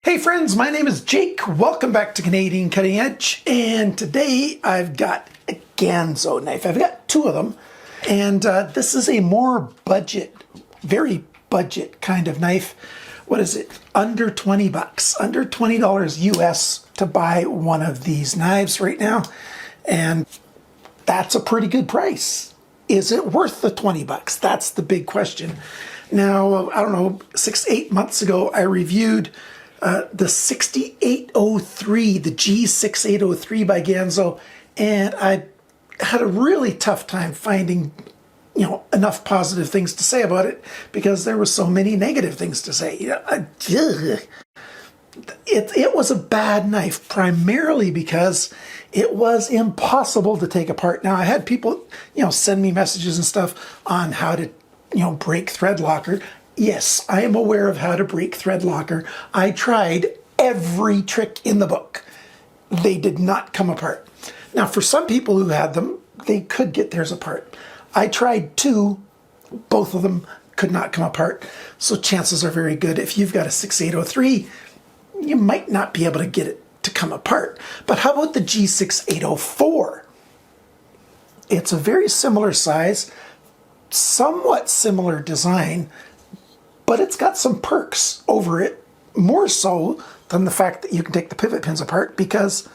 Hey friends, my name is Jake. Welcome back to Canadian Cutting Edge, and today I've got a Ganzo knife. I've got two of them, and this is a more budget, very budget kind of knife. What is it? Under 20 bucks, under $20 US to buy one of these knives right now, and that's a pretty good price. Is it worth the 20 bucks? That's the big question. Now, I don't know, 6-8 months ago, I reviewed the 6803, the G6803 by Ganzo, and I had a really tough time finding, enough positive things to say about it because there were so many negative things to say. It was a bad knife, primarily because it was impossible to take apart. Now, I had people, send me messages and stuff on how to, break thread locker. Yes, I am aware of how to break thread locker. I tried every trick in the book. They did not come apart. Now, for some people who had them, they could get theirs apart. I tried two, both of them could not come apart. So chances are very good if you've got a 6803, you might not be able to get it to come apart. But how about the G6804? It's a very similar size, somewhat similar design, but it's got some perks over it, more so than the fact that you can take the pivot pins apart, because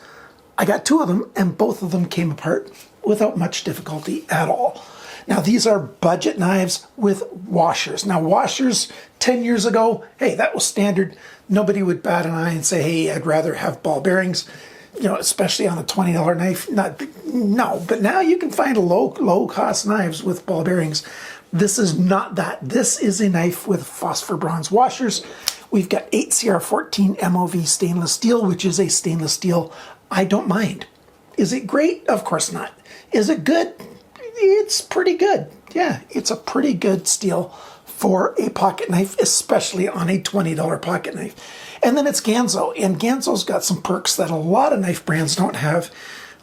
I got two of them and both of them came apart without much difficulty at all. Now, these are budget knives with washers. Now, washers 10 years ago, hey, that was standard. Nobody would bat an eye and say, hey, I'd rather have ball bearings, especially on a $20 knife. No, but now you can find low-cost knives with ball bearings. This is not that. This is a knife with phosphor bronze washers. We've got 8CR14 MOV stainless steel, which is a stainless steel I don't mind. Is it great? Of course not. Is it good? It's pretty good. Yeah, it's a pretty good steel for a pocket knife, especially on a $20 pocket knife. And then it's Ganzo, and Ganzo's got some perks that a lot of knife brands don't have.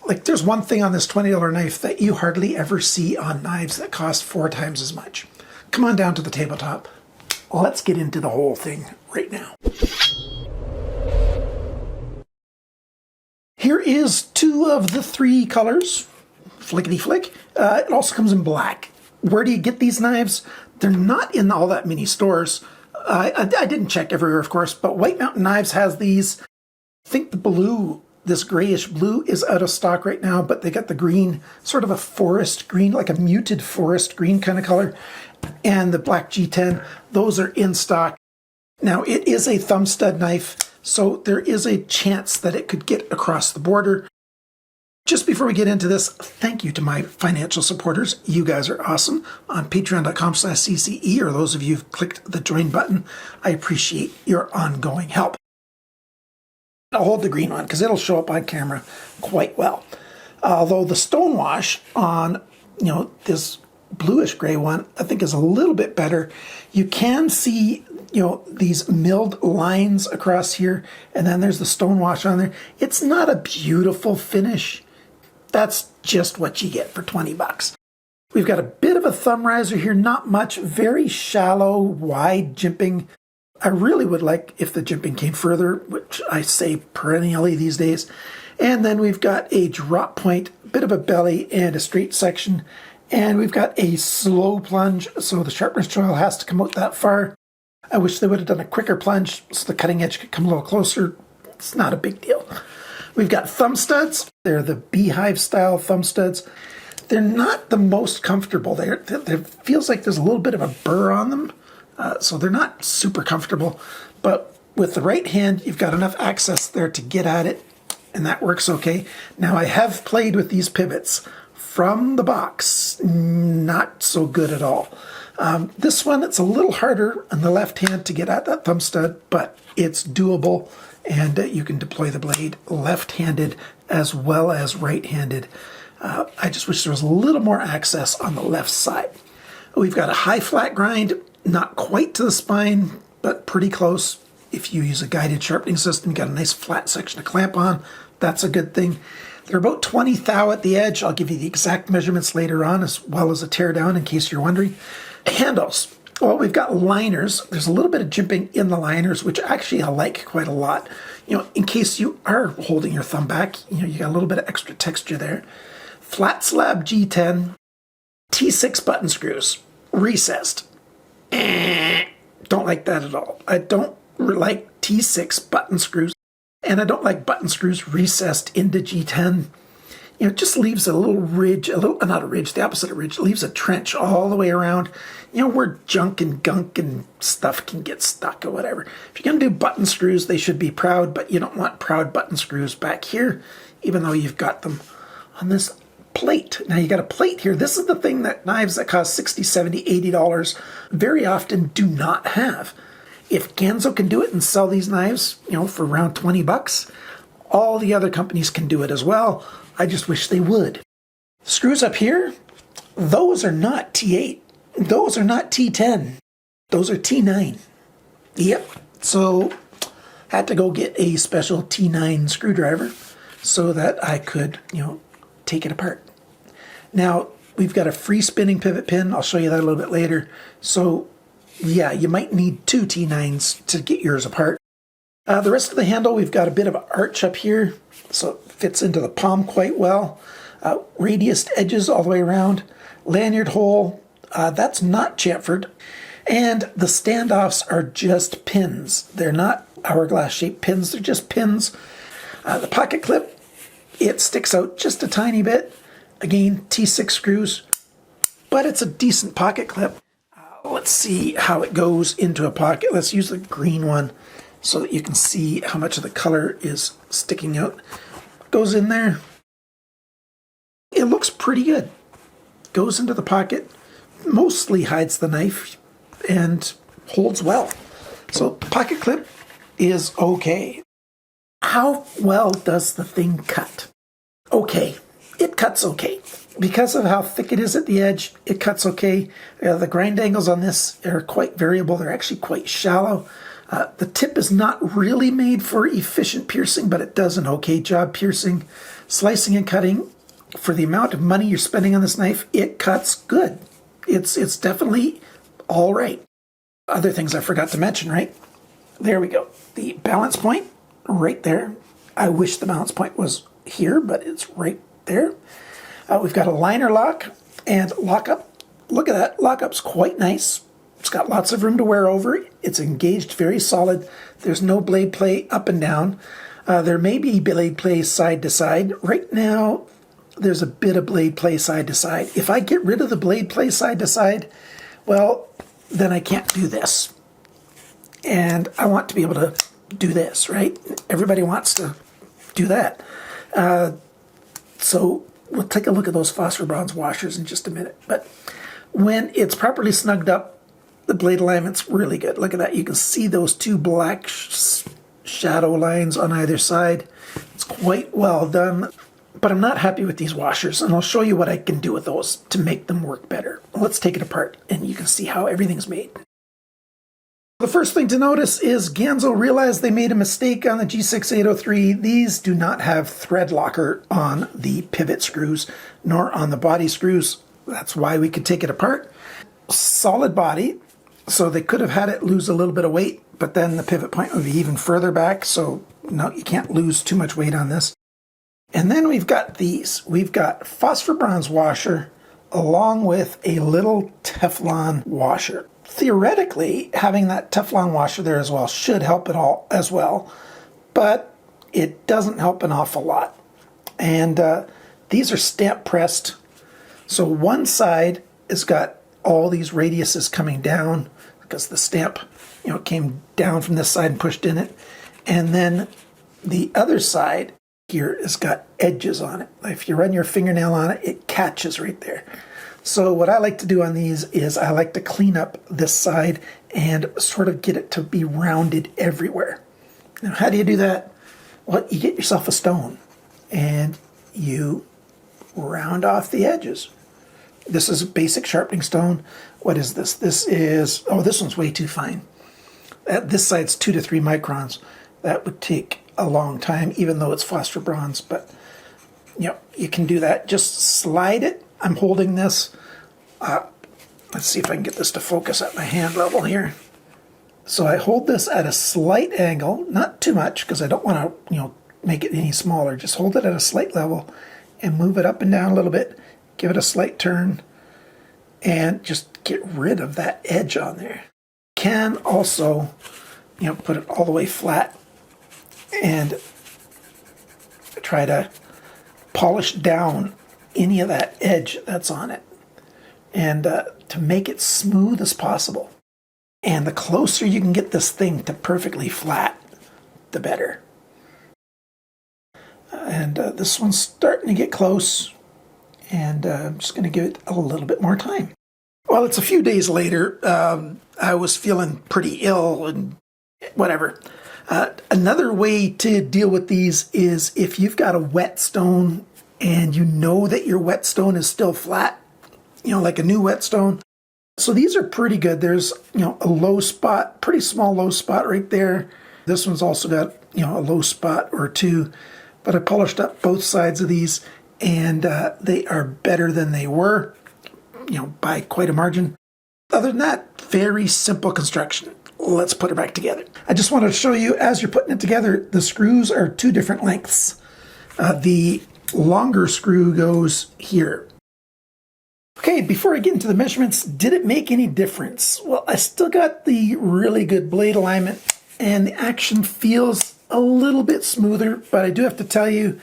Like, there's one thing on this $20 knife that you hardly ever see on knives that cost 4 times as much. Come on down to the tabletop. Let's get into the whole thing right now. Here is 2 of the 3 colors, flickety flick. It also comes in black. Where do you get these knives? They're not in all that many stores. I didn't check everywhere, of course, but White Mountain Knives has these. I think the blue, this grayish blue, is out of stock right now, but they got the green, sort of a forest green, like a muted forest green kind of color, and the black G10, those are in stock. Now, it is a thumb stud knife, so there is a chance that it could get across the border. Just before we get into this, thank you to my financial supporters. You guys are awesome. On patreon.com/CCE, or those of you who've clicked the join button, I appreciate your ongoing help. I'll hold the green one because it'll show up on camera quite well. Although the stonewash on, this bluish gray one, I think is a little bit better. You can see, these milled lines across here, and then there's the stonewash on there. It's not a beautiful finish. That's just what you get for 20 bucks. We've got a bit of a thumb riser here, not much, very shallow, wide jimping. I really would like if the jimping came further, which I say perennially these days. And then we've got a drop point, bit of a belly, and a straight section. And we've got a slow plunge, so the sharpness choil has to come out that far. I wish they would have done a quicker plunge so the cutting edge could come a little closer. It's not a big deal. We've got thumb studs. They're the beehive style thumb studs. They're not the most comfortable. It feels like there's a little bit of a burr on them, so they're not super comfortable. But with the right hand, you've got enough access there to get at it, and that works okay. Now, I have played with these pivots from the box. Not so good at all. This one, it's a little harder on the left hand to get at that thumb stud, but it's doable, and you can deploy the blade left-handed as well as right-handed. I just wish there was a little more access on the left side. We've got a high flat grind, not quite to the spine, but pretty close. If you use a guided sharpening system, you got a nice flat section to clamp on. That's a good thing. They're about 20 thou at the edge. I'll give you the exact measurements later on, as well as a teardown in case you're wondering. Handles. Well, we've got liners. There's a little bit of jimping in the liners, which actually I like quite a lot. You know, in case you are holding your thumb back, you know, you got a little bit of extra texture there. Flat slab G10, T6 button screws, recessed. Don't like that at all. I don't like T6 button screws, and I don't like button screws recessed into G10. You know, it just leaves a little ridge, not a ridge, the opposite of ridge, leaves a trench all the way around, you know, where junk and gunk and stuff can get stuck or whatever. If you're going to do button screws, they should be proud, but you don't want proud button screws back here, even though you've got them on this plate. Now you got a plate here. This is the thing that knives that cost $60, $70, $80 very often do not have. If Ganzo can do it and sell these knives, you know, for around 20 bucks, all the other companies can do it as well. I just wish they would. Screws up here, those are not T8. Those are not T10. Those are T9. Yep. So I had to go get a special T9 screwdriver so that I could, you know, take it apart. Now, we've got a free spinning pivot pin. I'll show you that a little bit later. So, yeah, you might need two T9s to get yours apart. The rest of the handle, we've got a bit of an arch up here, so it fits into the palm quite well. Radiused edges all the way around. Lanyard hole, that's not chamfered. And the standoffs are just pins. They're not hourglass-shaped pins, they're just pins. The pocket clip, it sticks out just a tiny bit. Again, T6 screws, but it's a decent pocket clip. Let's see how it goes into a pocket. Let's use the green one so that you can see how much of the color is sticking out. Goes in there. It looks pretty good. Goes into the pocket, mostly hides the knife, and holds well. So pocket clip is okay. How well does the thing cut? Okay, it cuts okay. Because of how thick it is at the edge, it cuts okay. The grind angles on this are quite variable. They're actually quite shallow. The tip is not really made for efficient piercing, but it does an okay job piercing. Slicing and cutting, for the amount of money you're spending on this knife, it cuts good. It's definitely all right. Other things I forgot to mention, right? There we go. The balance point, right there. I wish the balance point was here, but it's right there. We've got a liner lock and lockup. Look at that. Lockup's quite nice. It's got lots of room to wear over. It's engaged very solid. There's no blade play up and down. There may be blade play side to side. Right now, there's a bit of blade play side to side. If I get rid of the blade play side to side, well, then I can't do this. And I want to be able to do this, right? Everybody wants to do that. So we'll take a look at those phosphor bronze washers in just a minute. But when it's properly snugged up, the blade alignment's really good. Look at that. You can see those two black shadow lines on either side. It's quite well done. But I'm not happy with these washers, and I'll show you what I can do with those to make them work better. Let's take it apart, and you can see how everything's made. The first thing to notice is Ganzo realized they made a mistake on the G6803. These do not have thread locker on the pivot screws, nor on the body screws. That's why we could take it apart. Solid body, so they could have had it lose a little bit of weight, but then the pivot point would be even further back, so no, you can't lose too much weight on this. And then we've got these. We've got phosphor bronze washer along with a little Teflon washer. Theoretically, having that Teflon washer there as well should help it all as well, but it doesn't help an awful lot. And these are stamp pressed. So one side has got all these radiuses coming down because the stamp, came down from this side and pushed in it. And then the other side here has got edges on it. If you run your fingernail on it, it catches right there. So what I like to do on these is I like to clean up this side and sort of get it to be rounded everywhere. Now, how do you do that? Well, you get yourself a stone and you round off the edges. This is a basic sharpening stone. What is this? This is, this one's way too fine. This side's 2 to 3 microns. That would take a long time, even though it's phosphor bronze, but you can do that. Just slide it. I'm holding this Let's see if I can get this to focus at my hand level here. So I hold this at a slight angle, not too much because I don't want to, make it any smaller. Just hold it at a slight level and move it up and down a little bit. Give it a slight turn and just get rid of that edge on there. Can also, put it all the way flat and try to polish down any of that edge that's on it, and to make it smooth as possible. And the closer you can get this thing to perfectly flat, the better. And this one's starting to get close, and I'm just going to give it a little bit more time. Well, it's a few days later. I was feeling pretty ill and whatever. Another way to deal with these is if you've got a whetstone and you know that your whetstone is still flat, like a new whetstone. So these are pretty good. There's, a low spot, pretty small low spot right there. This one's also got, a low spot or two. But I polished up both sides of these, and they are better than they were, by quite a margin. Other than that, very simple construction. Let's put it back together. I just wanted to show you, as you're putting it together, the screws are two different lengths. The longer screw goes here. Okay, before I get into the measurements, did it make any difference? Well, I still got the really good blade alignment, and the action feels a little bit smoother, but I do have to tell you,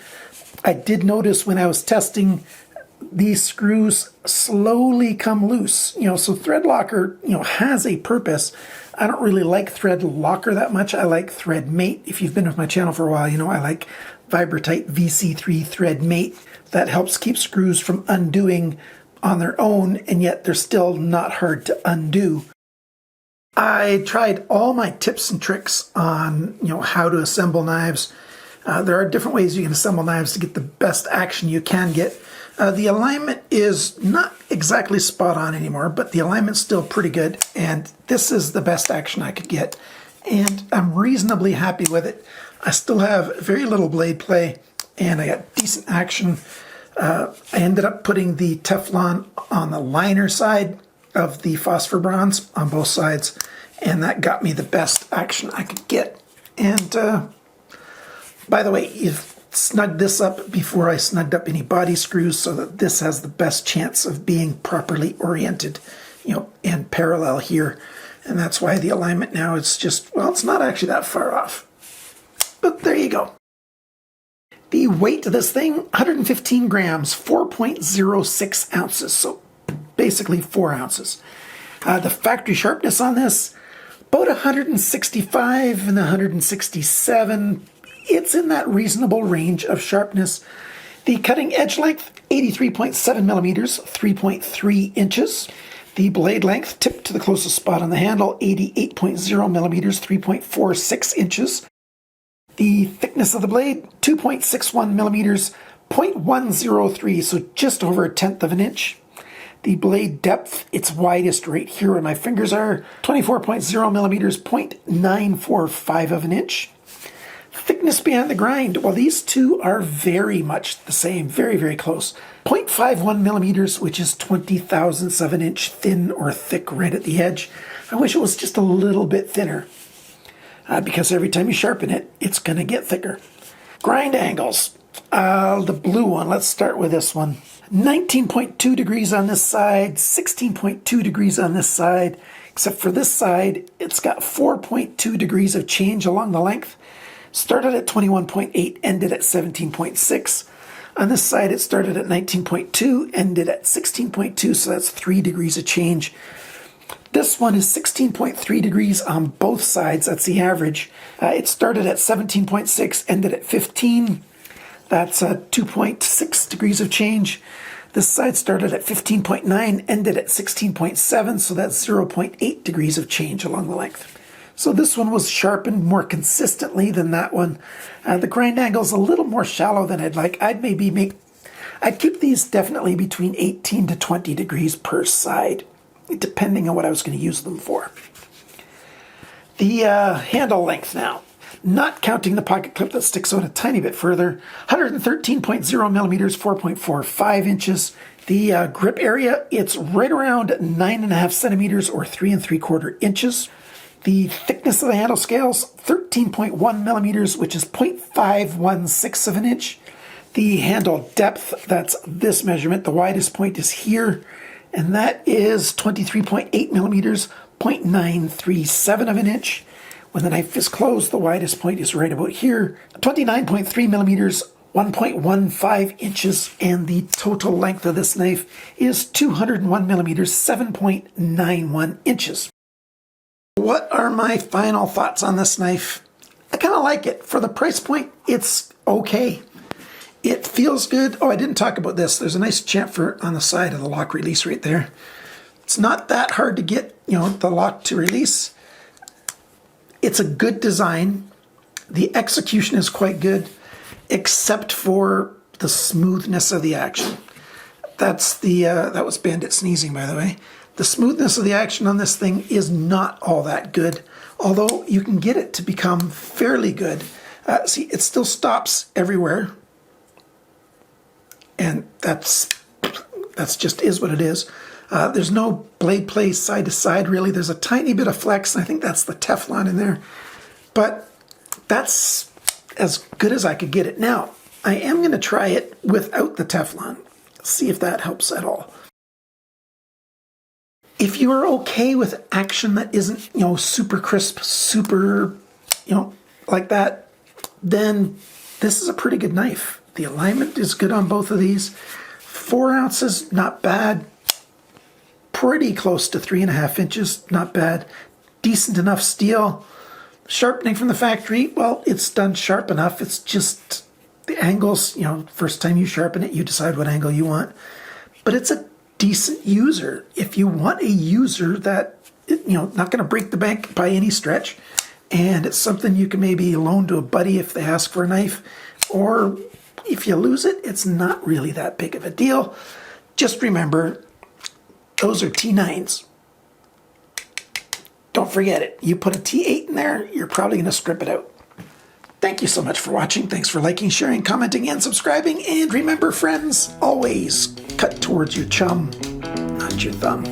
I did notice when I was testing, these screws slowly come loose. So thread locker, has a purpose. I don't really like thread locker that much. I like thread mate. If you've been with my channel for a while, I like Vibrotite VC3 thread mate. That helps keep screws from undoing on their own, and yet they're still not hard to undo. I tried all my tips and tricks on, how to assemble knives. There are different ways you can assemble knives to get the best action you can get. The alignment is not exactly spot on anymore, but the alignment's still pretty good, and this is the best action I could get, and I'm reasonably happy with it. I still have very little blade play, and I got decent action. I ended up putting the Teflon on the liner side of the phosphor bronze on both sides, and that got me the best action I could get. And by the way, you've snugged this up before I snugged up any body screws so that this has the best chance of being properly oriented, and parallel here. And that's why the alignment now is just, well, it's not actually that far off. But there you go. The weight of this thing, 115 grams, 4.06 ounces. So basically 4 ounces. The factory sharpness on this, about 165 and 167. It's in that reasonable range of sharpness. The cutting edge length, 83.7 millimeters, 3.3 inches. The blade length, tipped to the closest spot on the handle, 88.0 millimeters, 3.46 inches. The thickness of the blade, 2.61 millimeters, 0.103, so just over a tenth of an inch. The blade depth, its widest right here where my fingers are, 24.0 millimeters, 0.945 of an inch. Thickness beyond the grind, well, these two are very much the same, very, very close. 0.51 millimeters, which is 20,000ths of an inch thin or thick right at the edge. I wish it was just a little bit thinner, because every time you sharpen it, it's going to get thicker. Grind angles, the blue one, let's start with this one. 19.2 degrees on this side, 16.2 degrees on this side, except for this side, it's got 4.2 degrees of change along the length. Started at 21.8, ended at 17.6. On this side, it started at 19.2, ended at 16.2, so that's 3 degrees of change. This one is 16.3 degrees on both sides, that's the average. It started at 17.6, ended at 15. That's 2.6 degrees of change. This side started at 15.9, ended at 16.7, so that's 0.8 degrees of change along the length. So this one was sharpened more consistently than that one. The grind angle is a little more shallow than I'd like. I'd keep these definitely between 18 to 20 degrees per side, depending on what I was going to use them for. The handle length now. not counting the pocket clip that sticks out a tiny bit further. 113.0 millimeters, 4.45 inches. The grip area, it's right around 9.5 centimeters or 3 3/4 inches. The thickness of the handle scales, 13.1 millimeters, which is 0.516 of an inch. The handle depth, that's this measurement. The widest point is here, and that is 23.8 millimeters, 0.937 of an inch. When the knife is closed, the widest point is right about here, 29.3 millimeters, 1.15 inches, and the total length of this knife is 201 millimeters, 7.91 inches. What are my final thoughts on this knife? I kind of like it. For the price point, it's okay. It feels good. Oh, I didn't talk about this. There's a nice chamfer on the side of the lock release right there. It's not that hard to get, the lock to release. It's a good design. The execution is quite good, except for the smoothness of the action. That's that was Bandit sneezing, by the way. The smoothness of the action on this thing is not all that good, although you can get it to become fairly good. See, it still stops everywhere, and that's just is what it is. There's no blade play side to side, really. There's a tiny bit of flex, and I think that's the Teflon in there. But that's as good as I could get it. Now, I am going to try it without the Teflon, see if that helps at all. If you are okay with action that isn't, super crisp, super, like that, then this is a pretty good knife. The alignment is good on both of these. 4 ounces, not bad. Pretty close to 3.5 inches, not bad. Decent enough steel. Sharpening from the factory, well, it's done sharp enough. It's just the angles, first time you sharpen it, you decide what angle you want. But it's a decent user. If you want a user that, not going to break the bank by any stretch, and it's something you can maybe loan to a buddy if they ask for a knife, or if you lose it, it's not really that big of a deal. Just remember, those are T9s. Don't forget it. You put a T8 in there, you're probably going to strip it out. Thank you so much for watching. Thanks for liking, sharing, commenting, and subscribing. And remember, friends, always cut towards your chum, not your thumb.